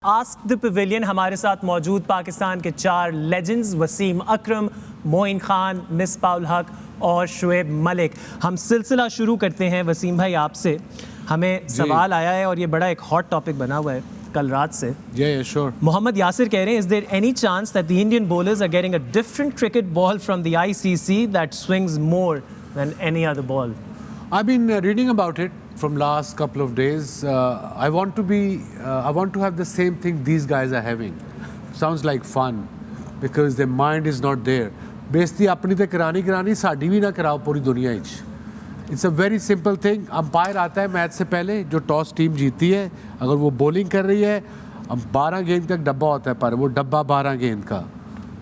Ask the pavilion हमारे साथ मौजूद पाकिस्तान के 4 लेजेंड्स वसीम अकरम, मोइन खान, मिसबाह-उल हक और शुएब मलिक। हम सिलसिला शुरू करते हैं वसीम भाई आपसे। हमें सवाल आया है और ये बड़ा एक हॉट टॉपिक बना हुआ है कल रात से। sure. मोहम्मद यासिर कह रहे हैं, is there any chance that the Indian bowlers are getting a different cricket ball from the ICC that swings more than any other ball? I've been reading about it from last couple of days. I want to have the same thing these guys are having. Sounds like fun because their mind is not there. बेइज्जती अपनी ते करानी साड़ी भी ना कराओ पूरी दुनिया etch. It's a very simple thing. Umpire आता है मैच से पहले, जो टॉस टीम जीती है, अगर वो बॉलिंग कर रही है, 12 गेंद का डब्बा होता है, पर वो डब्बा 12 गेंद का,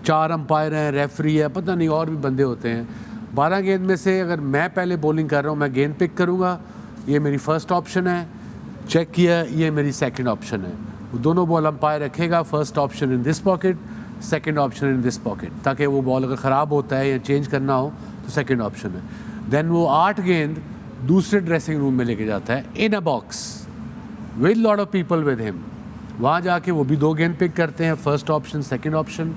4 अंपायर हैं, रेफरी है, पता नहीं और भी बंदे होते हैं. 12 गेंद में से अगर मैं पहले बॉलिंग कर रहा हूँ, मैं गेंद पिक करूँगा, ये मेरी फर्स्ट ऑप्शन है, चेक किया, ये मेरी सेकंड ऑप्शन है. वो दोनों बॉल अंपायर रखेगा, first option in this pocket, second option in this pocket, ताकि वो बॉल अगर ख़राब होता है या चेंज करना हो तो सेकंड ऑप्शन है. देन वो 8 गेंद दूसरे ड्रेसिंग रूम में लेके जाता है in a box with lot of people with him. वहाँ जाके वो भी 2 गेंद पिक करते हैं, फर्स्ट ऑप्शन सेकंड ऑप्शन,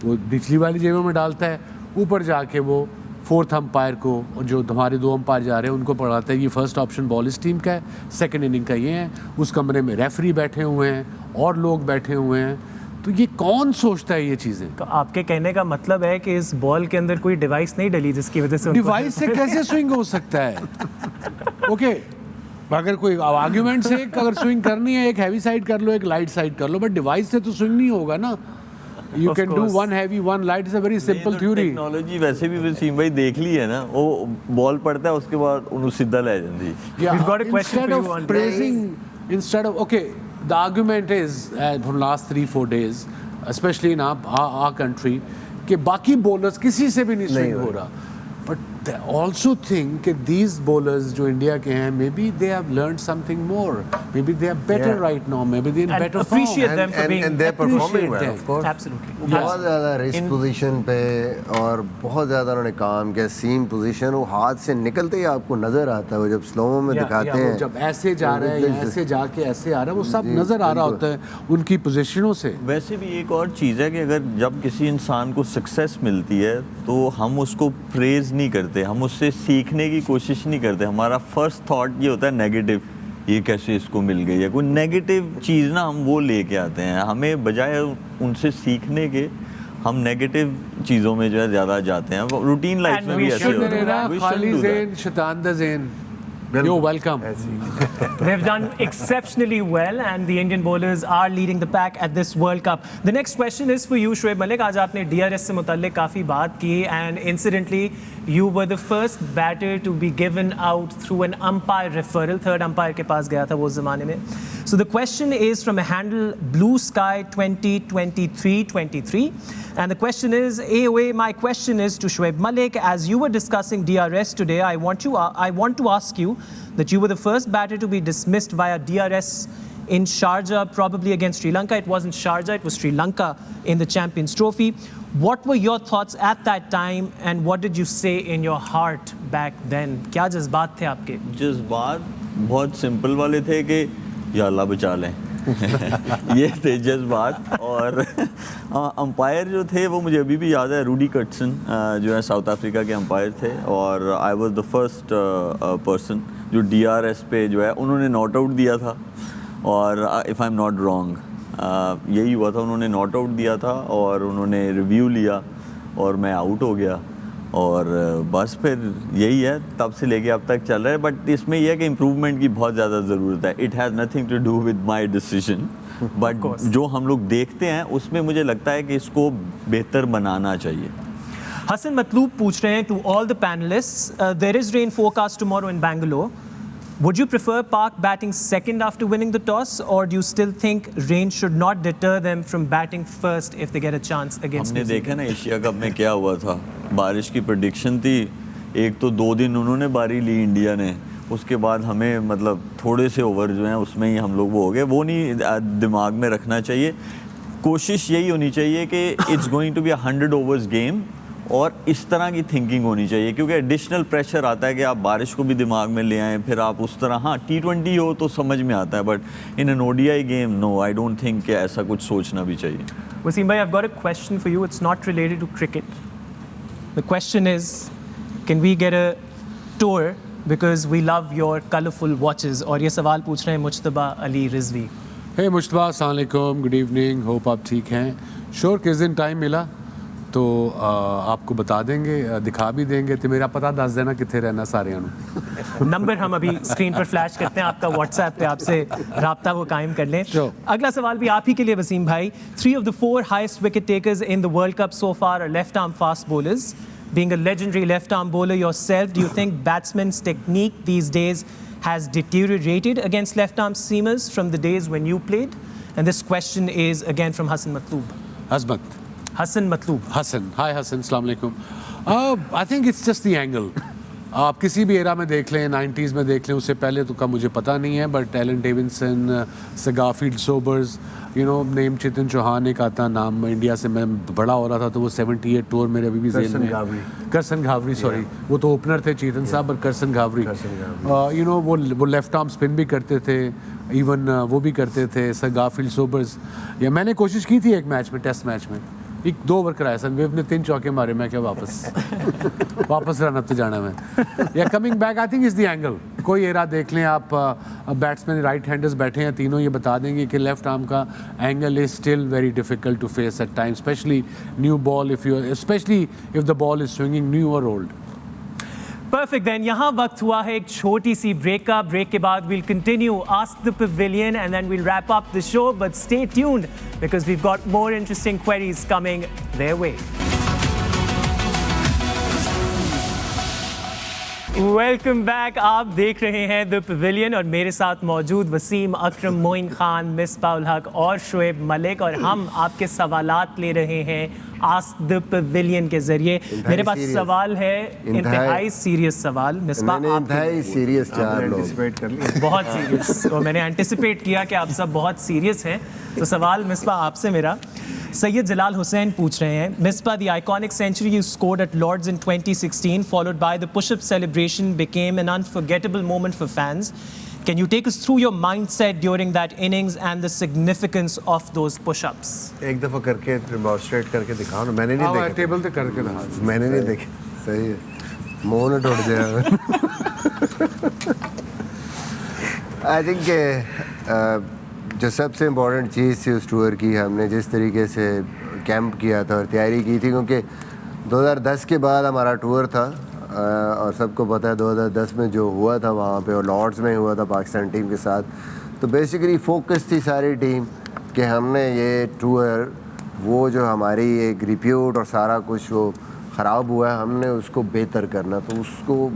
वो निचली वाली जेबों में डालता है. ऊपर जाके वो फोर्थ अंपायर को, और जो हमारे 2 अंपायर जा रहे हैं उनको पढ़ाता है, ये फर्स्ट ऑप्शन बॉल इस टीम का है, सेकंड इनिंग का ये है. उस कमरे में रेफरी बैठे हुए हैं और लोग बैठे हुए हैं. तो ये कौन सोचता है ये चीज़ें? तो आपके कहने का मतलब है कि इस बॉल के अंदर कोई डिवाइस नहीं डली जिसकी वजह से डिवाइस से कैसे स्विंग हो सकता है? ओके, अगर कोई आर्ग्यूमेंट से अगर स्विंग करनी है, एक हैवी साइड कर लो, एक लाइट साइड कर लो, बट डिवाइस से तो स्विंग नहीं होगा ना. You can do one heavy, one light. It's a very simple theory. Technology वैसे भी वसीम भाई देख ली है ना, वो बॉल पड़ता है उसके बाद उन्हें सीधा ले जाती है. We've got a question Instead for of you on praising, instead of okay, the argument is from last 3-4 days, especially in our country, कि बाकी bowlers किसी से भी नहीं swing हो रहा. But they also think that these bowlers जो India के हैं, maybe they have learned something more. Maybe they are better right now. Maybe they are in and better appreciate form. them for being and they're performing well, them. of course. Absolutely. बहुत ज़्यादा wrist position पे और बहुत ज़्यादा उन्होंने काम किया. सीम position वो हाथ से निकलते ही आपको नज़र आता है, वो जब स्लोमो में दिखाते हैं, जब ऐसे जा रहा है या ऐसे जाके ऐसे आ रहा है, वो सब नज़र आ रहा होता है उनकी पोजीशनों से. वैसे भी एक और चीज़ है कि अगर जब किसी इंसान को सक्सेस मिलती है तो हम उसको प्रेज नहीं करते, हम उससे सीखने की कोशिश नहीं करते. हमारा फर्स्ट थॉट ये होता है नेगेटिव, ये कैसे इसको मिल गई है, कोई नेगेटिव चीज़ ना हम वो लेके आते हैं. हमें बजाय उनसे सीखने के हम नेगेटिव चीज़ों में जो है ज़्यादा जाते हैं. रूटीन लाइफ में भी ऐसे होता है. We shouldn't do that. शैतान द ज़ेन. You're welcome. They've done exceptionally well and the Indian bowlers are leading the pack at this World Cup. The next question is for you, Shoaib Malik. आज आपने DRS से मुताल्लिक काफ़ी बात की and incidentally you were the first batter to be given out through an umpire referral. Third umpire के पास गया था वो ज़माने में. So the question is from a handle Blue Sky 2023 and the question is, AOA, my question is to Shoaib Malik. As you were discussing DRS today, I want to ask you that you were the first batter to be dismissed via DRS in Sharjah, probably against Sri Lanka. It wasn't Sharjah, it was Sri Lanka in the Champions Trophy. What were your thoughts at that time and what did you say in your heart back then? क्या जज्बात थे आपके? जज्बात बहुत simple वाले थे कि या अल्लाह बचा लें. ये थे जज्बात. और अंपायर जो थे वो मुझे अभी भी याद है, रूडी कर्टसन जो है साउथ अफ्रीका के अंपायर थे, और I was the first person जो DRS पे जो है उन्होंने नॉट आउट दिया था. और if I am not wrong यही हुआ था, उन्होंने नॉट आउट दिया था और उन्होंने रिव्यू लिया और मैं आउट हो गया. और बस फिर यही है, तब से लेके अब तक चल रहा है. बट इसमें यह है कि इम्प्रूवमेंट की बहुत ज़्यादा ज़रूरत है. It has nothing to do with my decision, but जो हम लोग देखते हैं उसमें मुझे लगता है कि इसको बेहतर बनाना चाहिए. हसन मतलूब पूछ रहे हैं to all the panelists, there is rain forecast tomorrow in Bangalore. Would you prefer Pak batting second after winning the toss, or do you still think rain should not deter them from batting first if they get a chance against हमने देखा ना Asia cup में क्या हुआ था. बारिश की prediction थी, एक तो 2 दिन उन्होंने बारी ली इंडिया ने, उसके बाद हमें मतलब थोड़े से ओवर जो हैं उसमें ही हम लोग वो हो गए. वो नहीं दिमाग में रखना चाहिए. कोशिश यही होनी चाहिए कि it's going to be 100 overs game और इस तरह की थिंकिंग होनी चाहिए, क्योंकि एडिशनल प्रेशर आता है कि आप बारिश को भी दिमाग में ले आएँ, फिर आप उस तरह, हाँ T20 हो तो समझ में आता है, but in an ODI game no, I don't think कि ऐसा कुछ सोचना भी चाहिए। Wasim bhai, I've got a question for you. It's not related to cricket. The question is, can we get a tour because we love your colourful watches? और ये सवाल पूछ रहे हैं मुज्तबा अली रिजवी। हे मुश्तबा, अस्सलाम वालेकुम, गुड इवनिंग, होप आप ठीक हैं। श्योर किस दिन टाइम मिला तो आपको बता देंगे, दिखा भी देंगे, तो मेरा पता दस देना कितने रहना सारे नंबर हम अभी स्क्रीन पर फ्लैश करते हैं, आपका व्हाट्सएप पे आपसे राब्ता वो कायम कर लें। Sure. अगला सवाल भी आप ही के लिए वसीम भाई। 3 of the 4 highest wicket takers in the World Cup so far are left arm fast bowlers. Being a legendary left arm bowler yourself, do you think batsmen's technique these days has deteriorated against left arm seamers from the days when you played? And this question is again from Hassan Matloob. Hassan Matloob. Hassan, hi Hassan, अस्सलाम वालेकुम। I think it's just the angle. आप किसी भी era में देख लें, 90s में देख लें, उससे पहले तो का मुझे पता नहीं है, but Alan Davidson, Garfield Sobers, you know, name Chetan Chauhan एक आता नाम, इंडिया से मैं बड़ा हो रहा था तो वो 78 टूर मेरे अभी भी ज़हन में। करसन घावरी, सॉरी, वो तो ओपनर थे चेतन साहब, पर करसन घावरी, यू नो, वो लेफ्ट आर्म स्पिन भी करते थे, इवन वो भी करते थे सगाफील्ड सोबर्स। या मैंने कोशिश की थी एक मैच में, टेस्ट मैच में, 2 ओवर कराया, सनवेव ने 3 चौके मारे, मैं क्या वापस रन अप पे जाना मैं। या coming back, I think is the angle. कोई एरा देख लें आप, बैट्समैन राइट हैंडर्स बैठे हैं तीनों, ये बता देंगे कि लेफ्ट आर्म का angle is still very difficult to face at time, specially new ball, specially if the ball is swinging new और ओल्ड। Perfect then. यहाँ वक्त हुआ है एक छोटी सी ब्रेक का। ब्रेक के बाद we'll continue Ask the Pavilion and then we'll wrap up the show. But stay tuned because we've got more interesting queries coming their way. Welcome back. आप देख रहे हैं द पवेलियन और मेरे साथ मौजूद वसीम अकरम, मोइन खान, मिसबाह उल हक और शुएब मलिक, और हम आपके सवालात ले रहे हैं आस्क द पवेलियन के जरिए। मेरे पास सवाल है, इंतहाई सीरियस सवाल। मिसबाह, इंतहाई सीरियस, चार लोग बहुत सीरियस, और मैंने एंटिसिपेट किया कि आप सब बहुत सीरियस हैं। तो सवाल मिसबाह आपसे मेरा, सैयद जलाल हुसैन पूछ रहे हैं, Misbah, the iconic century you scored at Lords in 2016 followed by the push-up celebration became an unforgettable moment for fans. Can you take us through your mindset during that innings and the significance of those push-ups? एक दफ़ा करके demonstrate करके दिखाओ ना, मैंने नहीं देखा। Table पे करके रहा, मैंने नहीं देखा। सही है, मुंह न टूट जाए। आई थिंक जो सबसे इम्पोर्टेंट चीज़ थी उस टूर की, हमने जिस तरीके से कैंप किया था और तैयारी की थी, क्योंकि 2010 के बाद हमारा टूर था और सबको पता है 2010 में जो हुआ था वहाँ पे, और लॉर्ड्स में हुआ था पाकिस्तान टीम के साथ, तो बेसिकली फोकस थी सारी टीम कि हमने ये टूर, वो जो हमारी एक रिप्यूट और सारा कुछ वो ख़राब हुआ है, हमने उसको बेहतर करना। तो उसको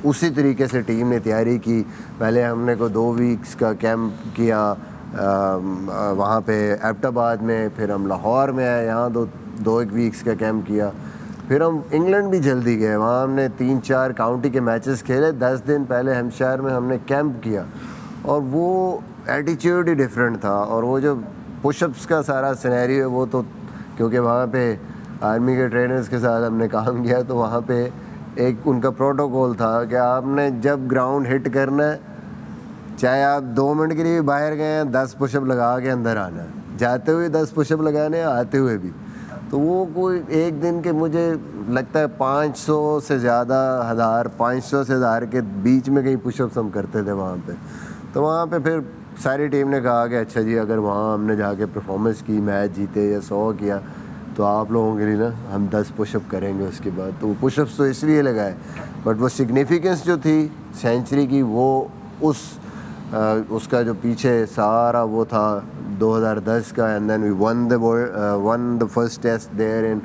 उसी तरीके से टीम ने तैयारी की। पहले हमने को 2 वीक्स का कैंप किया वहाँ पे एबटाबाद में, फिर हम लाहौर में आए, यहाँ 2 वीक्स का कैंप किया, फिर हम इंग्लैंड भी जल्दी गए, वहाँ हमने 3-4 काउंटी के मैचेस खेले। 10 दिन पहले हेम्पशायर में हमने कैंप किया, और वो एटीट्यूड ही डिफरेंट था। और वो जो पुशअप्स का सारा सिनेरियो है, वो तो क्योंकि वहाँ पे आर्मी के ट्रेनर्स के साथ हमने काम किया, तो वहाँ पे एक उनका प्रोटोकॉल था कि आपने जब ग्राउंड हिट करना है, चाहे आप 2 मिनट के लिए बाहर गए हैं, 10 पुशअप लगा के अंदर आना है, जाते हुए 10 पुशअप लगाने, आते हुए भी। तो वो कोई एक दिन के, मुझे लगता है 500 से ज़्यादा, 500 से 1000 के बीच में कहीं पुशअप्स हम करते थे वहाँ पे। तो वहाँ पे फिर सारी टीम ने कहा कि अच्छा जी, अगर वहाँ हमने जाके परफॉर्मेंस की, मैच जीते या 100 किया, तो आप लोगों के लिए ना हम 10 पुशअप करेंगे उसके बाद। तो वो पुशअप्स तो इसलिए लगाए, बट वो सिग्निफिकेंस जो थी सेंचुरी की, वो उसका जो पीछे सारा वो था 2010 का, and then we won the first test there in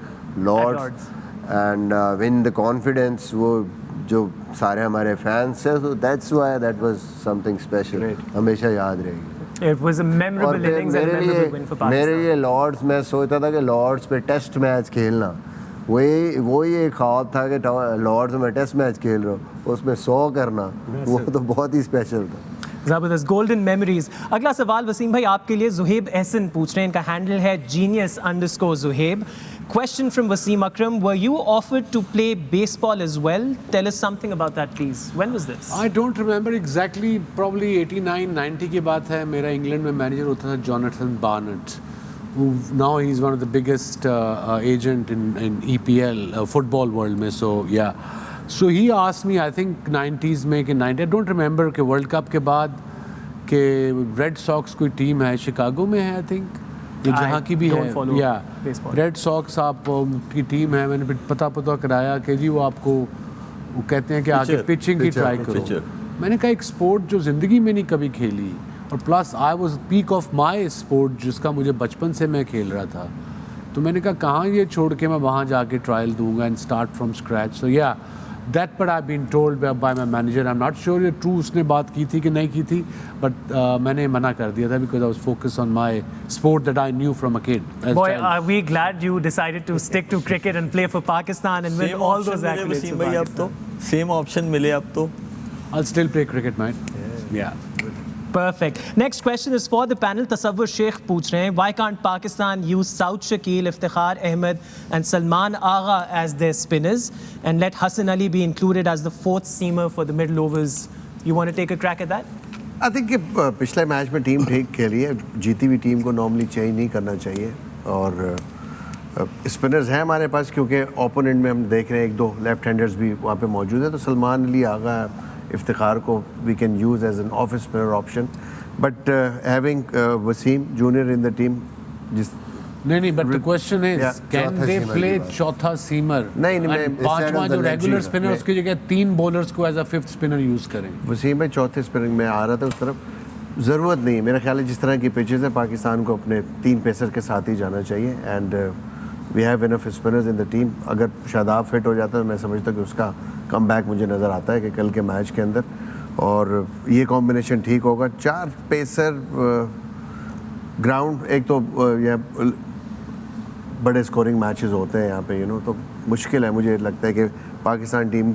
Lord's and win the confidence, वो जो सारे हमारे फैंस हैं, so that's why that was something special, हमेशा याद रहेगी। It was a memorable innings and a memorable win for Pakistan. मेरे लिए लॉर्ड्स, मैं सोचता था कि लॉर्ड्स पे टेस्ट मैच खेलना, वही एक ख्वाब था कि लॉर्ड्स में टेस्ट मैच खेल रहा हूँ, उसमें 100 करना, वो तो बहुत ही स्पेशल था। जबरदस्त, गोल्डन मेमोरीज। अगला सवाल वसीम भाई आपके लिए जुहेब एहसन पूछ रहे हैं, इनका हैंडल है genius_Zuhaib। Question from Wasim Akram: Were you offered to play baseball as well? Tell us something about that, please. When was this? I don't remember exactly, probably 89-90 की बात है। मेरा इंग्लैंड में मैनेजर होता था Jonathan Barnett, who now he's one of the biggest agent in EPL football world में, so yeah. So he asked me, I think 90s में कि 90, I don't remember कि वर्ल्ड कप के बाद कि रेड सॉक्स कोई टीम है Chicago में है, I think ये जहाँ की भी don't follow है, या baseball. रेड सॉक्स आप की टीम है। मैंने फिर पता कराया कि जी वो आपको वो कहते हैं कि आके पिचिंग की ट्राई करो। मैंने कहा एक स्पोर्ट जो ज़िंदगी में नहीं कभी खेली, और plus I was peak of my sport जिसका मुझे बचपन से मैं खेल रहा था, तो मैंने कहा कहाँ ये छोड़ के मैं वहाँ जाके ट्रायल दूंगा and start from scratch. So yeah that but I been told by my manager, I am not sure ये ट्रू उसने बात की थी कि नहीं की थी, बट मैंने मना कर दिया था because I was focus on my sport that I knew from a kid. Boy, are we glad you decided to stick to cricket and play for Pakistan and win all those accolades Wasim for भाई, अब तो Pakistan. Same option मिले अब तो। I'll still play cricket, mate. Yeah. Perfect. Next question is for the panel. Tasawwur Sheikh पूछ रहे हैं, why can't Pakistan use Saud Shakil, Iftikhar Ahmed and Salman Agha as their spinners and let Hassan Ali be included as the fourth seamer for the middle overs? You want to take a crack at that? I think कि पिछले match में team ठीक खेली है, जीती हुई team को normally change नहीं करना चाहिए, और स्पिनर्स हैं हमारे पास क्योंकि ओपोनेंट में हम देख रहे हैं एक दो लेफ्ट हैंडर्स भी वहाँ पे मौजूद है, तो सलमान अली आगा इफ्तिखार को we can use as an off spinner option, but having Wasim junior in the team जिस नहीं, but the question is, Yeah, can चौथा they seamer play की बात। चौथा सीमर? नहीं, मैं And instead पांचवा of जो the regular leg spinner seamer, उसकी जगह 3 बॉलर्स को as a fifth spinner use करें। वसीम भाई चौथे स्पिनर में आ रहा था उस तरफ, ज़रूरत नहीं, मेरा ख्याल है जिस तरह की पिचेस है पाकिस्तान को अपने 3 पेसर के साथ ही जाना चाहिए, and we have enough spinners in the team. अगर शादाब फिट हो जाता है तो मैं समझता हूँ कि उसका कम बैक मुझे नज़र आता है कि कल के मैच के अंदर, और ये कॉम्बिनेशन ठीक होगा। 4 पेसर ग्राउंड, एक तो यह बड़े स्कोरिंग मैचेस होते हैं यहाँ पे, तो मुश्किल है, मुझे लगता है कि पाकिस्तान टीम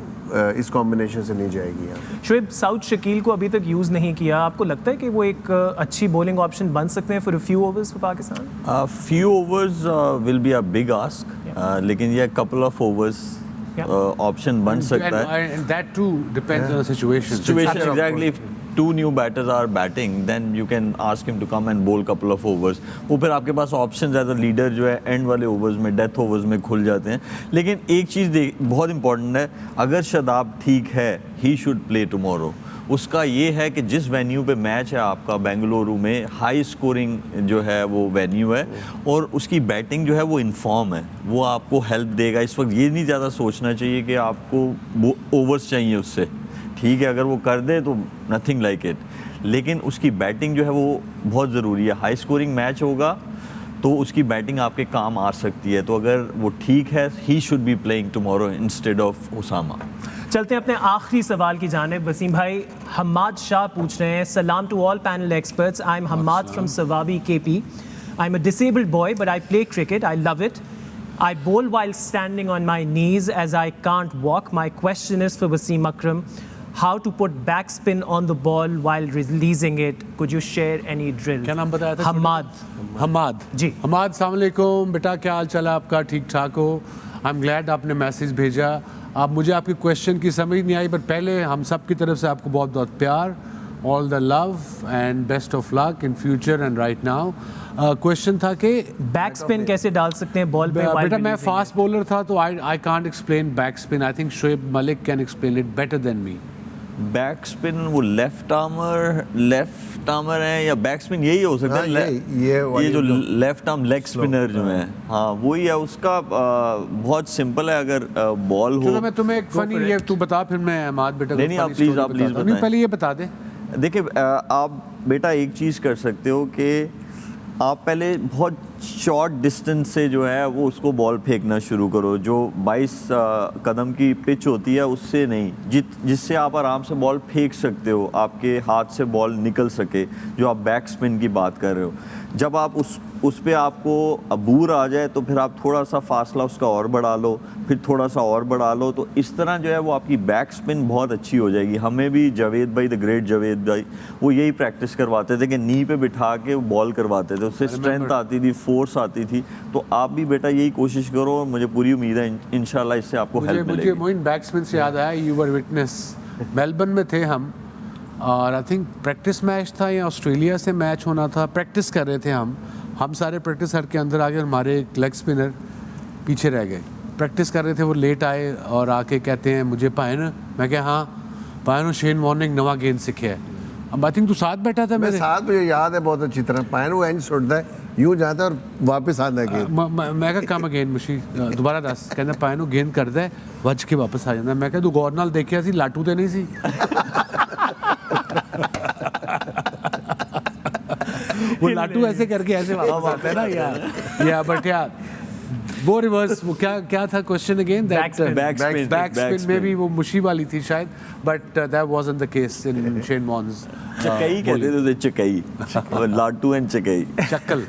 इस कॉम्बिनेशन से नहीं जाएगी यहाँ। शोएब, साउद शकील को अभी तक यूज़ नहीं किया, आपको लगता है कि वो एक अच्छी बॉलिंग ऑप्शन बन सकते हैं for a few overs for Pakistan? Few overs will be a big ask, लेकिन ये कपल ऑफ ओवर्स ऑप्शन बन सकता है। And that too depends on the situation. Situation exactly. If 2 new batters are batting, then you can ask him to come and bowl couple of overs. वो फिर आपके पास options as a leader जो है and वाले overs में, death overs में खुल जाते हैं। लेकिन एक चीज़ बहुत इंपॉर्टेंट है, अगर शादाब ठीक है, ही शुड प्ले टुमारो। उसका ये है कि जिस वेन्यू पे मैच है आपका बेंगलुरु में, हाई स्कोरिंग जो है वो वेन्यू है, और उसकी बैटिंग जो है वो इनफॉर्म है, वो आपको हेल्प देगा। इस वक्त ये नहीं ज़्यादा सोचना चाहिए कि आपको वो ओवर्स चाहिए उससे, ठीक है अगर वो कर दे तो नथिंग लाइक इट, लेकिन उसकी बैटिंग जो है वो बहुत ज़रूरी है। हाई स्कोरिंग मैच होगा तो उसकी बैटिंग आपके काम आ सकती है, तो अगर वो ठीक है, he should be playing tomorrow instead of Usama. चलते हैं अपने आखिरी सवाल की जानिब। वसीम भाई, हम्माद शाह पूछ रहे हैं, सलाम to all panel experts, I am Hammad from Swabi KP, I am a disabled boy but I play cricket, I love it, I bowl while standing on my knees as I can't walk. My question is for Wasim Akram, how to put backspin on the ball while releasing it. Could you share any drill? क्या नाम बताया था? हम्माद जी। हम्माद, अस्सलाम वालेकुम बेटा, क्या हाल चाल है आपका? ठीक ठाक हो? आई एम ग्लैड आपने मैसेज भेजा। आप मुझे आपकी क्वेश्चन की समझ नहीं आई, बट पहले हम सब की तरफ से आपको बहुत बहुत प्यार, all the love and best of luck in future and right now. Question था कि बैक स्पिन कैसे डाल सकते हैं बॉल पे? बेटा मैं फास्ट बॉलर था तो I can't explain back spin, I think Shoaib Malik can explain it better than me. Back spin वो लेफ्ट आर्मर है या बैक स्पिन यही हो सकता है? ये जो लेफ्ट आर्म लेग स्पिनर जो है, हाँ वही है। उसका बहुत सिंपल है, अगर बॉल हो। मैं तुम्हें एक फनी, ये तू बता फिर मैं अहमद बेटा नहीं आप प्लीज बताएं। पहले ये बता दे। देखिए आप बेटा एक चीज़ कर सकते हो कि आप पहले बहुत शॉर्ट डिस्टेंस से जो है वो उसको बॉल फेंकना शुरू करो, जो 22 कदम की पिच होती है उससे नहीं, जिससे आप आराम से बॉल फेंक सकते हो, आपके हाथ से बॉल निकल सके, जो आप बैक स्पिन की बात कर रहे हो। जब आप उस पे आपको अबूर आ जाए तो फिर आप थोड़ा सा फासला उसका और बढ़ा लो, फिर थोड़ा सा और बढ़ा लो, तो इस तरह जो है वो आपकी बैक स्पिन बहुत अच्छी हो जाएगी। हमें भी जावेद भाई, द ग्रेट जावेद भाई, वो यही प्रैक्टिस करवाते थे कि नी पे बिठा के बॉल करवाते थे, उससे स्ट्रेंथ आती थी, फोर्स आती थी। तो आप भी बेटा यही कोशिश करो, मुझे पूरी उम्मीद है इंशाल्लाह इससे आपको हेल्प मिलेगी। मुझे मोइन बैक स्पिन से याद आया, यू वर विटनेस, मेलबर्न में थे हम और आई थिंक प्रैक्टिस मैच था या ऑस्ट्रेलिया से मैच होना था, प्रैक्टिस कर रहे थे हम सारे प्रैक्टिस हर के अंदर आ गए, हमारे एक लेग स्पिनर पीछे रह गए। प्रैक्टिस कर रहे थे, वो लेट आए और आके कहते हैं मुझे पायन, मैं क्या हाँ पायन शेन मॉर्निंग नवा गेंद सीखे है। अब आई थिंक तू साथ बैठा था मैं मेरे साथ, मुझे याद है बहुत अच्छी तरह। पायन वो एंड सुटता है, यूं जाता है और वापस आता है गेंद। मैं कहा कम गेंद मुशी दोबारा दस, कहना पायन गेंद करता है वज के वापस आ जाता। मैं कहा तू गौर नाल देखिया सी, लाटू तो नहीं सी। वो लाटू ऐसे करके ऐसे वापस आता है ना यार, या बट यार वो रिवर्स, वो क्या था क्वेश्चन अगेन? Back स्पिन में भी वो मुशी वाली थी शायद, but that wasn't the case in Shane Warne's. चकई कहते थे, चकई, लाटू एंड चकई, चक्कल।